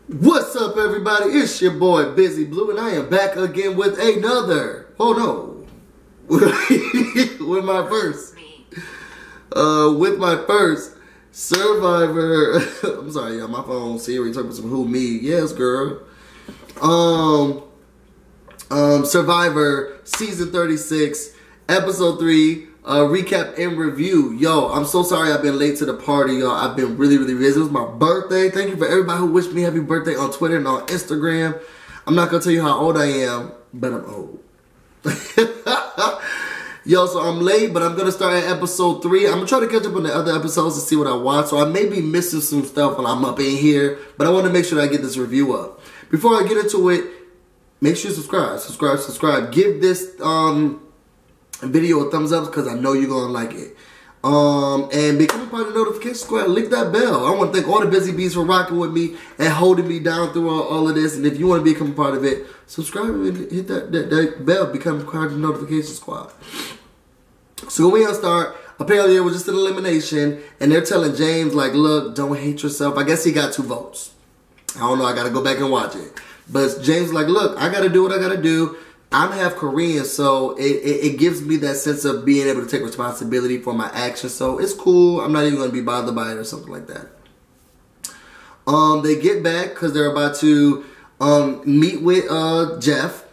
What's up, everybody? It's your boy Busy Blue, and I am back again with another. Oh no, with my first Survivor. I'm sorry, y'all. My phone Siri talking some who me. Yes, girl. Survivor season 36, episode 3. Recap and review. Yo, I'm so sorry I've been late to the party, y'all. I've been really busy. It was my birthday. Thank you for everybody who wished me happy birthday on Twitter and on Instagram. I'm not gonna tell you how old I am, but I'm old. Yo, so I'm late, but I'm gonna start at episode 3. I'm gonna try to catch up on the other episodes and see what I watch. So I may be missing some stuff when I'm up in here, but I want to make sure that I get this review up. Before I get into it, make sure you subscribe. Give this video a thumbs up because I know you're gonna like it. And become a part of the notification squad. Lick that bell. I want to thank all the busy bees for rocking with me and holding me down through all of this. And if you want to become a part of it, subscribe and hit that bell. Become part of the notification squad. So when we start, apparently it was just an elimination, and they're telling James like, look, don't hate yourself. I guess he got 2 votes. I don't know. I got to go back and watch it. But James like, look, I got to do what I got to do. I'm half Korean, so it gives me that sense of being able to take responsibility for my actions. So it's cool. I'm not even going to be bothered by it or something like that. They get back because they're about to meet with Jeff.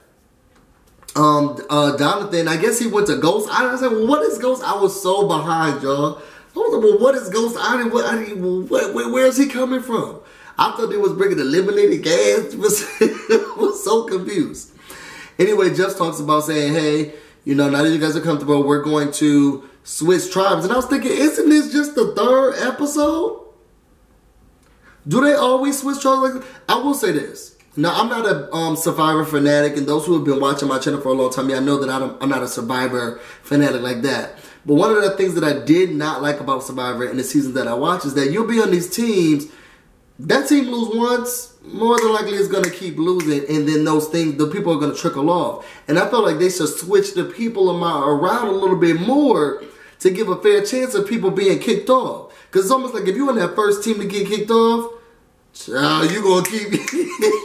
Jonathan, I guess he went to Ghost Island. I said, well, what is Ghost? I was so behind, y'all. I was like, well, what is Ghost Island? Where is he coming from? I thought they was bringing eliminated gas. I was so confused. Anyway, Jeff talks about saying, hey, you know, now that you guys are comfortable, we're going to switch tribes. And I was thinking, isn't this just the 3rd episode? Do they always switch tribes like that? I will say this. Now, I'm not a Survivor fanatic, and those who have been watching my channel for a long time, I know that I'm not a Survivor fanatic like that. But one of the things that I did not like about Survivor in the seasons that I watch is that you'll be on these teams. That team lose once, more than likely it's going to keep losing, and then those things, the people are going to trickle off. And I felt like they should switch the people around a little bit more to give a fair chance of people being kicked off. Because it's almost like if you're in that first team to get kicked off, child, you're going to keep,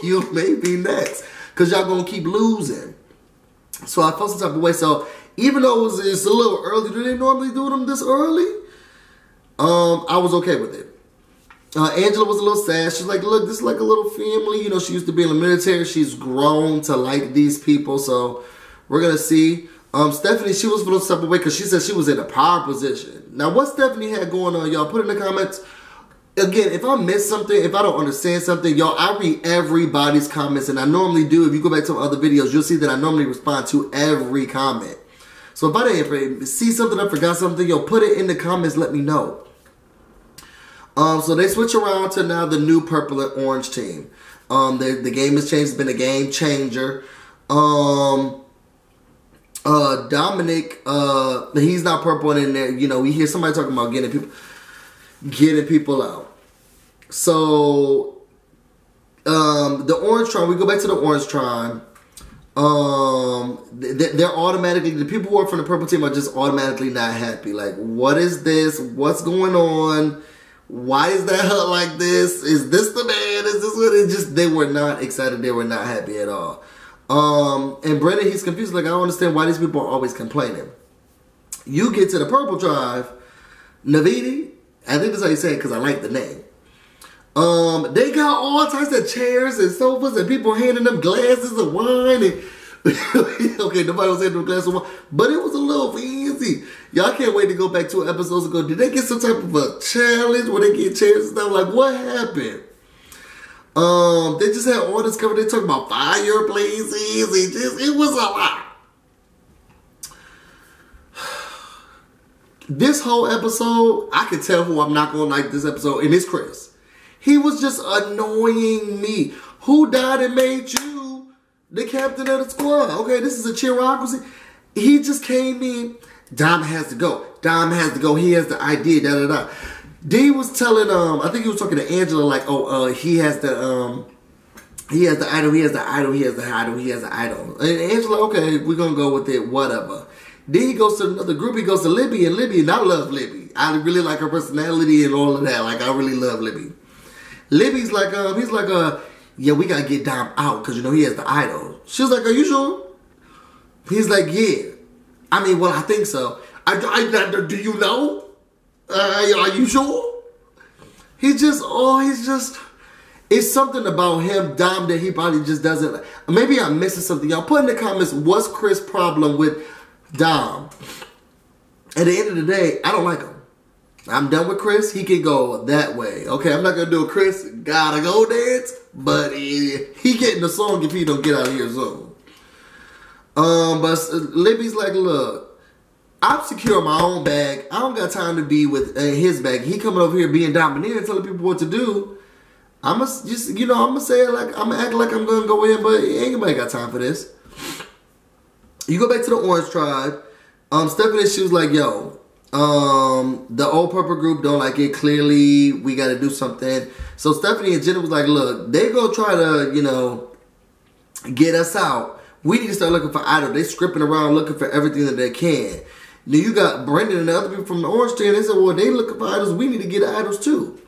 you may be next. Because y'all going to keep losing. So I felt some type of way. So even though it's a little early, do they normally do them this early? I was okay with it. Angela was a little sad. She's like, look, this is like a little family. You know, she used to be in the military. She's grown to like these people. So we're going to see. Stephanie, she was a little step away because she said she was in a power position. Now, what Stephanie had going on, y'all, put in the comments. Again, if I miss something, if I don't understand something, y'all, I read everybody's comments. And I normally do. If you go back to other videos, you'll see that I normally respond to every comment. So if I didn't see something, I forgot something, yo, put it in the comments. Let me know. So they switch around to now the new purple and orange team. The game has changed. It's been a game changer. Dominic, he's not purple in there. You know, we hear somebody talking about getting people out. So, the orange tribe, we go back to the orange tribe. They're automatically, the people who are from the purple team are just automatically not happy. Like, what is this? What's going on? Why is that hurt like this? Is this the man? Is this what it just? They were not excited. They were not happy at all. And Brendan, he's confused. Like, I don't understand why these people are always complaining. You get to the purple tribe, Navidi. I think that's how you say it because I like the name. They got all types of chairs and sofas and people handing them glasses of wine and okay, nobody was handing them glasses of wine, but it was a little fancy. Y'all can't wait to go back 2 episodes ago. Did they get some type of a challenge where they get chairs and stuff? Like, what happened? They just had all this covered. They talking about fireplaces. It was a lot. This whole episode, I can tell who I'm not going to like this episode, and it's Chris. He was just annoying me. Who died and made you the captain of the squad? Okay, this is a cheerocracy. He just came in. Dom has to go. Dom has to go. He has the idea. Da da da. D was telling I think he was talking to Angela like, he has the idol. He has the idol. He has the idol. He has the idol. And Angela, okay, we're gonna go with it. Whatever. Then he goes to another group. He goes to Libby, and I love Libby. I really like her personality and all of that. Like, I really love Libby. Libby's like, yeah, we gotta get Dom out because, you know, he has the idol. She was like, are you sure? He's like, yeah. I mean, well, I think so. Do you know? Are you sure? He's just, it's something about him, Dom, that he probably just doesn't. Maybe I'm missing something. Y'all put in the comments, what's Chris' problem with Dom? At the end of the day, I don't like him. I'm done with Chris. He can go that way. Okay, I'm not going to do a Chris gotta go dance, but he getting the song if he don't get out of here soon. But Libby's like, look, I'm secure in my own bag. I don't got time to be with his bag. He coming over here being domineering, telling people what to do. I'm going to say it like, I'm going to act like I'm going to go in, but ain't nobody got time for this. You go back to the Orange Tribe. Stephanie, she was like, yo, the old purple group don't like it. Clearly, we got to do something. So Stephanie and Jenna was like, look, they gonna try to, you know, get us out. We need to start looking for idols. They scripting around looking for everything that they can. Then you got Brendan and the other people from the Orange team. They said, well, they looking for idols. We need to get idols too.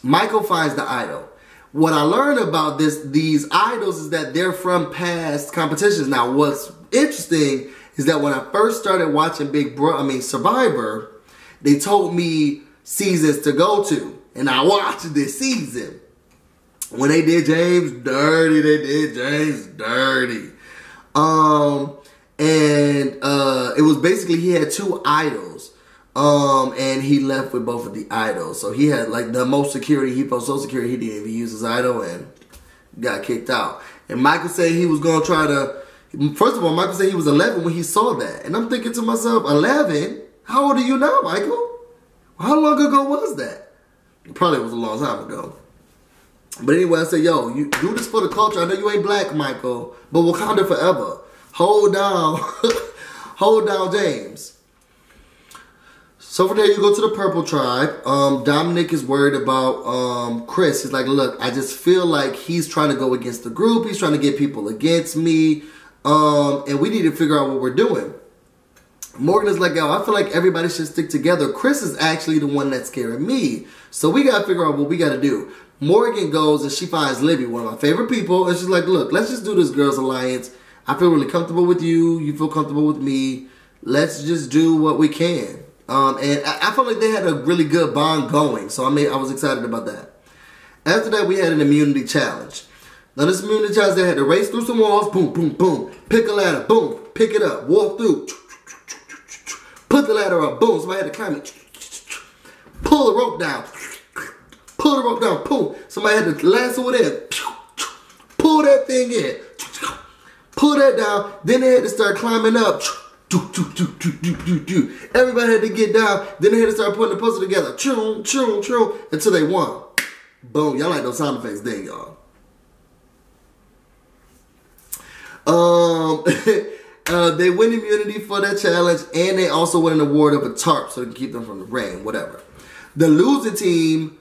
Michael finds the idol. What I learned about these idols is that they're from past competitions. Now, what's interesting is that when I first started watching Survivor, they told me seasons to go to. And I watched this season. When they did James dirty, it was basically he had two idols. And he left with both of the idols. So he had like the most security. He felt so secure he didn't even use his idol and got kicked out. And Michael said he was going to try to... First of all, Michael said he was 11 when he saw that. And I'm thinking to myself, 11? How old are you now, Michael? How long ago was that? It probably was a long time ago. But anyway, I said, yo, you do this for the culture. I know you ain't black, Michael, but Wakanda forever. Hold down. Hold down, James. So from there, you go to the Purple Tribe. Dominic is worried about Chris. He's like, look, I just feel like he's trying to go against the group. He's trying to get people against me. And we need to figure out what we're doing. Morgan is like, yo, I feel like everybody should stick together. Chris is actually the one that's scaring me. So we got to figure out what we got to do. Morgan goes and she finds Libby, one of my favorite people. And she's like, look, let's just do this girls alliance. I feel really comfortable with you. You feel comfortable with me. Let's just do what we can. And I felt like they had a really good bond going. So I was excited about that. After that, we had an immunity challenge. Now this immunity challenge, they had to race through some walls. Boom, boom, boom. Pick a ladder. Boom. Pick it up. Walk through. Put the ladder up. Boom. Somebody had to climb it. Pull the rope down. Pull the rope down. Boom. Somebody had to lasso it in. Pull that thing in. Pull that down. Then they had to start climbing up. Everybody had to get down. Then they had to start putting the puzzle together. Choo, choo, choo, until they won. Boom. Y'all like those sound effects, didn't y'all? They win immunity for that challenge, and they also win an award of a tarp so they can keep them from the rain, whatever. The losing team,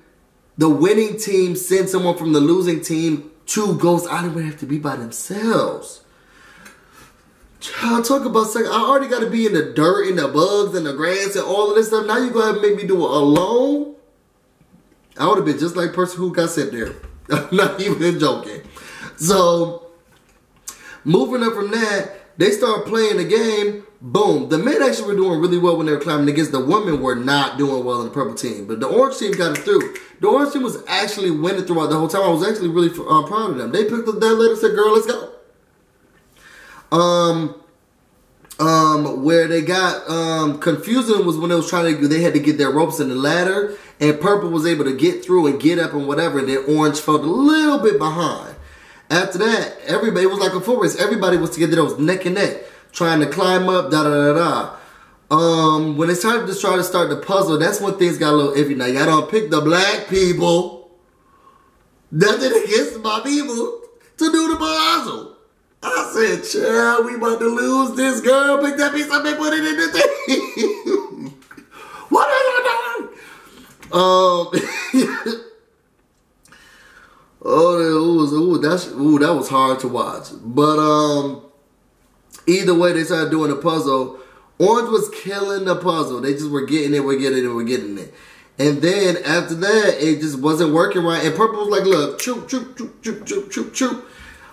the winning team sends someone from the losing team to Ghost Island where they have to be by themselves. Talk about second. I already got to be in the dirt and the bugs and the grass and all of this stuff. Now you go ahead and make me do it alone? I would have been just like the person who got sent there. I'm not even joking. So, moving up from that, they start playing the game. Boom. The men actually were doing really well when they were climbing against. The women were not doing well in the purple team. But the orange team got it through. The orange team was actually winning throughout the whole time. I was actually really proud of them. They picked up that ladder and said, girl, let's go. Where they got confusing was when they had to get their ropes in the ladder. And purple was able to get through and get up and whatever. And then orange felt a little bit behind. After that, everybody, it was like a full race. Everybody was together. It was neck and neck, trying to climb up, when it's time to try to start the puzzle, that's when things got a little iffy. Now, y'all don't pick the black people. Nothing against my people to do the puzzle. I said, child, we about to lose this girl. Pick that piece up and put it in the thing. What are you doing? That was hard to watch. But either way, they started doing the puzzle. Orange was killing the puzzle. They just were getting it, we're getting it. And then after that, it just wasn't working right. And Purple was like, look, choop, choop, choop, choop, choop, choop,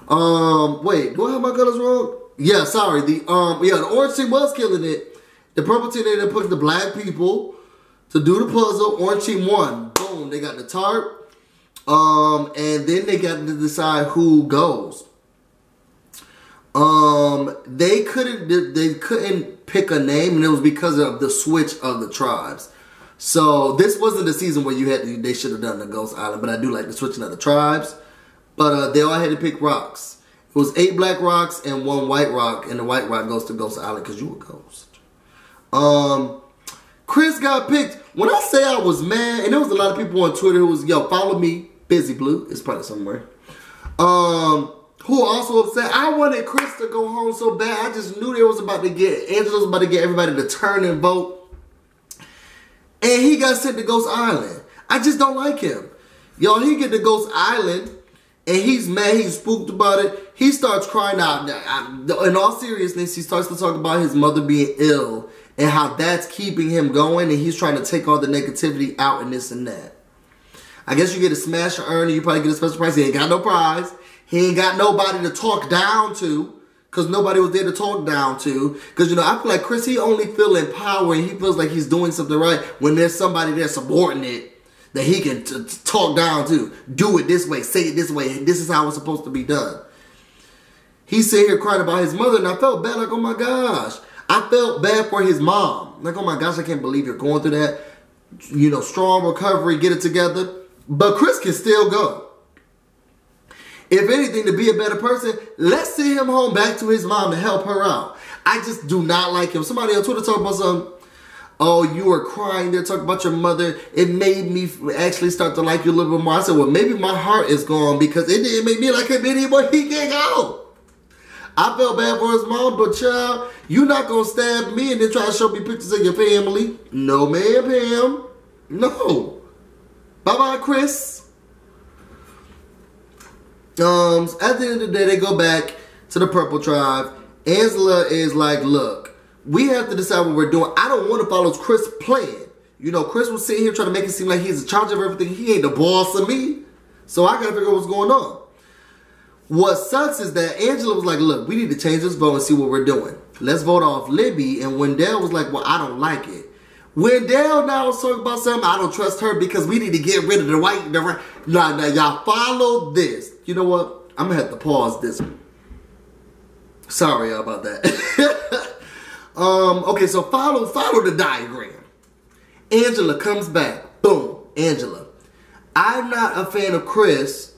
choop. Wait, do I have my colors wrong? Yeah, sorry. The orange team was killing it. The purple team ended up putting the black people to do the puzzle. Orange team won. Boom, they got the tarp. And then they got to decide who goes. They couldn't pick a name, and it was because of the switch of the tribes. So this wasn't the season where they should have done the Ghost Island, but I do like the switching of the tribes. But they all had to pick rocks. It was 8 black rocks and 1 white rock, and the white rock goes to Ghost Island because you a ghost. Chris got picked. When I say I was mad, and there was a lot of people on Twitter who was, yo, follow me, Busy Blue, it's probably somewhere. Who also upset. I wanted Chris to go home so bad. I just knew Angela was about to get everybody to turn and vote. And he got sent to Ghost Island. I just don't like him. Y'all, he get to Ghost Island, and he's mad, he's spooked about it. He starts crying out. In all seriousness, he starts to talk about his mother being ill and how that's keeping him going, and he's trying to take all the negativity out and this and that. I guess you get a smash or earn, and you probably get a special prize. He ain't got no prize. He ain't got nobody to talk down to, because nobody was there to talk down to. Because, you know, I feel like Chris, he only feel empowered, and he feels like he's doing something right when there's somebody there subordinate that he can talk down to. Do it this way, say it this way, this is how it's supposed to be done. He's sitting here crying about his mother, and I felt bad, like, oh my gosh. I felt bad for his mom. Like, oh my gosh, I can't believe you're going through that. You know, strong recovery, get it together. But Chris can still go. If anything, to be a better person, let's send him home back to his mom to help her out. I just do not like him. Somebody on Twitter talked about something. Oh, you were crying there talking about your mother. It made me actually start to like you a little bit more. I said, well, maybe my heart is gone because it didn't make me like him anymore. He can't go. I felt bad for his mom, but child, you're not going to stab me and then try to show me pictures of your family. No, ma'am, Pam. No. Bye-bye, Chris. At the end of the day, they go back to the Purple Tribe. Angela is like, look, we have to decide what we're doing. I don't want to follow Chris' plan. You know, Chris was sitting here trying to make it seem like he's in charge of everything. He ain't the boss of me. So I got to figure out what's going on. What sucks is that Angela was like, look, we need to change this vote and see what we're doing. Let's vote off Libby. And Wendell was like, well, I don't like it. Wendell now was talking about something. I don't trust her because we need to get rid of the white. Now, y'all follow this. You know what? I'm going to have to pause this. Sorry about that. Okay, so follow the diagram. Angela comes back. Boom. Angela. I'm not a fan of Chris.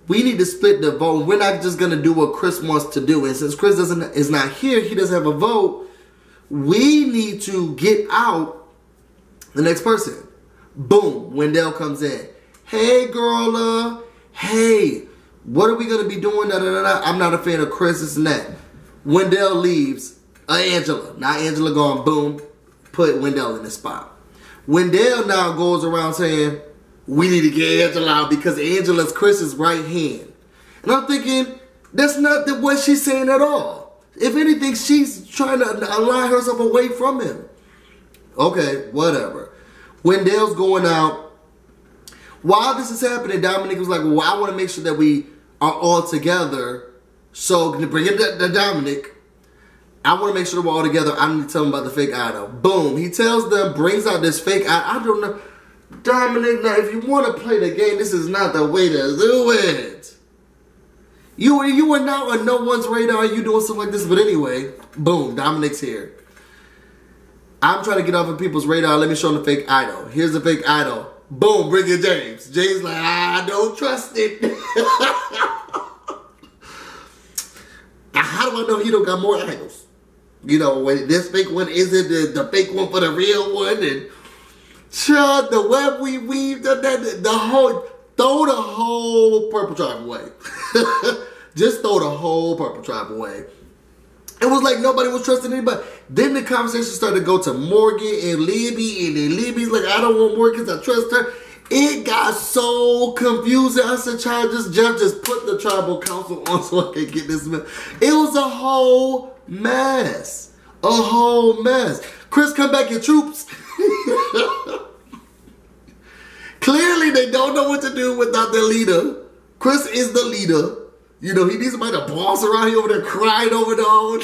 We need to split the vote. We're not just going to do what Chris wants to do. And since Chris is not here, he doesn't have a vote. We need to get out the next person. Boom. Wendell comes in. Hey, girl. Hey, what are we going to be doing? I'm not a fan of Chris. This and that. Wendell leaves. Angela. Now Angela gone. Boom. Put Wendell in the spot. Wendell now goes around saying, we need to get Angela out because Angela's Chris's right hand. And I'm thinking, that's not what she's saying at all. If anything, she's trying to align herself away from him. Okay, whatever. Wendell's going out. While this is happening, Dominic was like, well, I want to make sure that we are all together. So, to bring it to Dominic, I want to make sure we're all together. I need to tell him about the fake idol. Boom. He tells them, brings out this fake idol. I don't know. Dominic, now, if you want to play the game, this is not the way to do it. You were now on no one's radar. You doing something like this. But anyway, boom. Dominic's here. I'm trying to get off of people's radar. Let me show them the fake idol. Here's the fake idol. Boom, bring in James. James like, I don't trust it. How do I know he don't got more idols? You know, when this fake one isn't the fake one for the real one. And child, the web we weaved, throw the whole Purple Tribe away. Just throw the whole Purple Tribe away. It was like nobody was trusting anybody. Then the conversation started to go to Morgan and Libby, and then Libby's like, I don't want Morgan because I trust her. It got so confusing. I said, child, just put the tribal council on so I can get this mess. It was a whole mess. A whole mess. Chris, come back, your troops. Clearly, they don't know what to do without their leader. Chris is the leader. You know, he needs somebody to boss around. He over there crying over the own.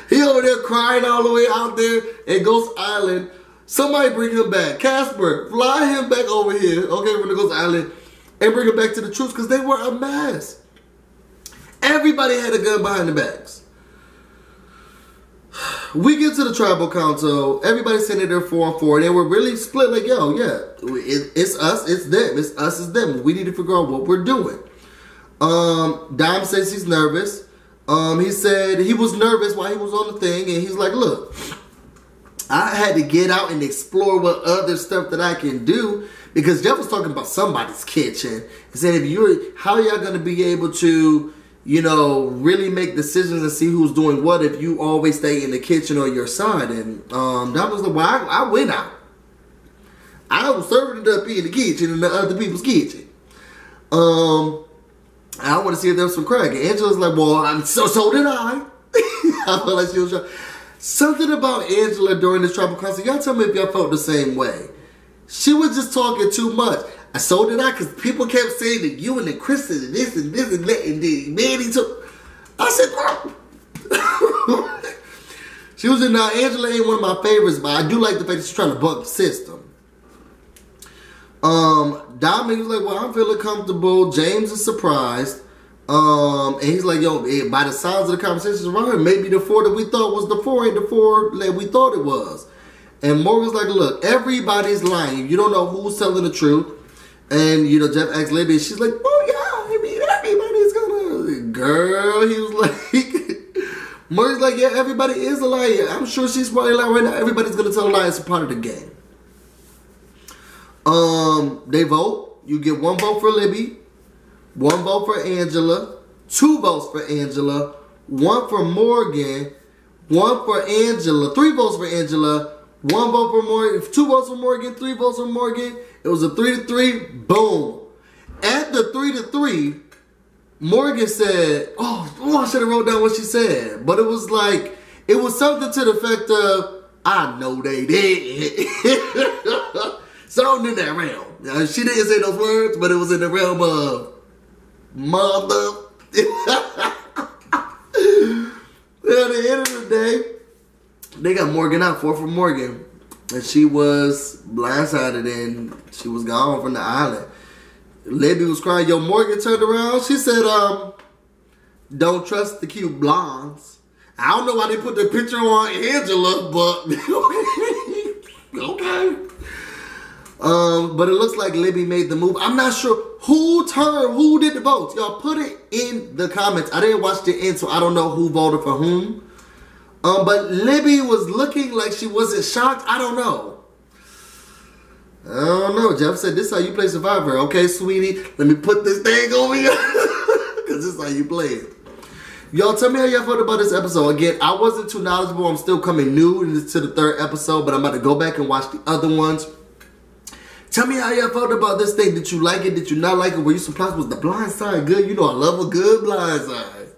He over there crying all the way out there at Ghost Island. Somebody bring him back. Casper, fly him back over here, okay, from the Ghost Island, and bring him back to the truth, because they were a mess. Everybody had a gun behind their backs. We get to the tribal council. Everybody's sitting there 4-4. They were really split. Like, yo, yeah, it's us, it's them. It's us, it's them. We need to figure out what we're doing. Dom says he's nervous. He said he was nervous while he was on the thing, and he's like, look, I had to get out and explore what other stuff that I can do, because Jeff was talking about somebody's kitchen. He said, how are y'all going to be able to, you know, really make decisions and see who's doing what if you always stay in the kitchen on your side? And that was the why I went out. I was serving it up in the kitchen in the other people's kitchen. I want to see if there was some crack. And Angela's like, well, so did I. I felt like she was trying. Something about Angela during this tribal council. Y'all tell me if y'all felt the same way. She was just talking too much. So did I, because people kept saying that you and the Chris and this and this and that and the Manny took. I said, no. She was in Angela ain't one of my favorites, but I do like the fact that she's trying to buck the system. Dominic was like, well, I'm feeling comfortable. James is surprised. And he's like, yo, by the sounds of the conversations around here, maybe the 4 that we thought was the 4 ain't the 4 that we thought it was. And Morgan's like, look, everybody's lying. You don't know who's telling the truth. And, you know, Jeff asked Libby, she's like, oh, yeah, I mean, everybody's gonna... Girl, he was like... Morgan's like, yeah, everybody is a liar. I'm sure she's probably lying right now. Everybody's gonna tell a lie. It's a part of the game. They vote. You get 1 vote for Libby, 1 vote for Angela, 2 votes for Angela, 1 for Morgan, 1 for Angela, 3 votes for Angela, 1 vote for Morgan, 2 votes for Morgan, 3 votes for Morgan. It was a 3-3. Boom. At the 3-3, Morgan said, oh, I should have wrote down what she said. But it was like, it was something to the effect of, I know they did. Something in that realm. Now, she didn't say those words, but it was in the realm of mother. At the end of the day, they got Morgan out, 4 for Morgan. And she was blindsided and she was gone from the island. Libby was crying. Yo, Morgan turned around. She said, don't trust the cute blondes. I don't know why they put the picture on Angela, but okay. But it looks like Libby made the move. I'm not sure who did the votes. Y'all put it in the comments. I didn't watch the end, so I don't know who voted for whom. But Libby was looking like she wasn't shocked. I don't know. I don't know. Jeff said, this is how you play Survivor. Okay, sweetie, let me put this thing over here. Because this is how you play it. Y'all tell me how y'all felt about this episode. Again, I wasn't too knowledgeable. I'm still coming new to the 3rd episode, but I'm about to go back and watch the other ones. Tell me how y'all felt about this thing. Did you like it? Did you not like it? Were you surprised? Was the blind side good? You know I love a good blind side.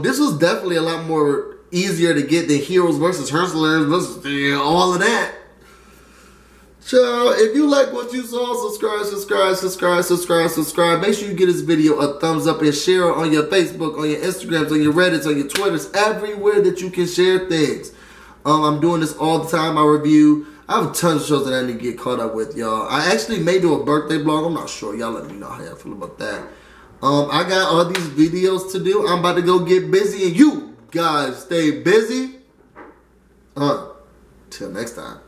This was definitely a lot more easier to get than Heroes versus Hustlers versus all of that. So, if you like what you saw, subscribe. Make sure you give this video a thumbs up and share it on your Facebook, on your Instagrams, on your Reddits, on your Twitters, everywhere that you can share things. I'm doing this all the time. I have tons of shows that I need to get caught up with, y'all. I actually may do a birthday vlog. I'm not sure. Y'all let me know how y'all feel about that. I got all these videos to do. I'm about to go get busy, and you guys stay busy. Till next time.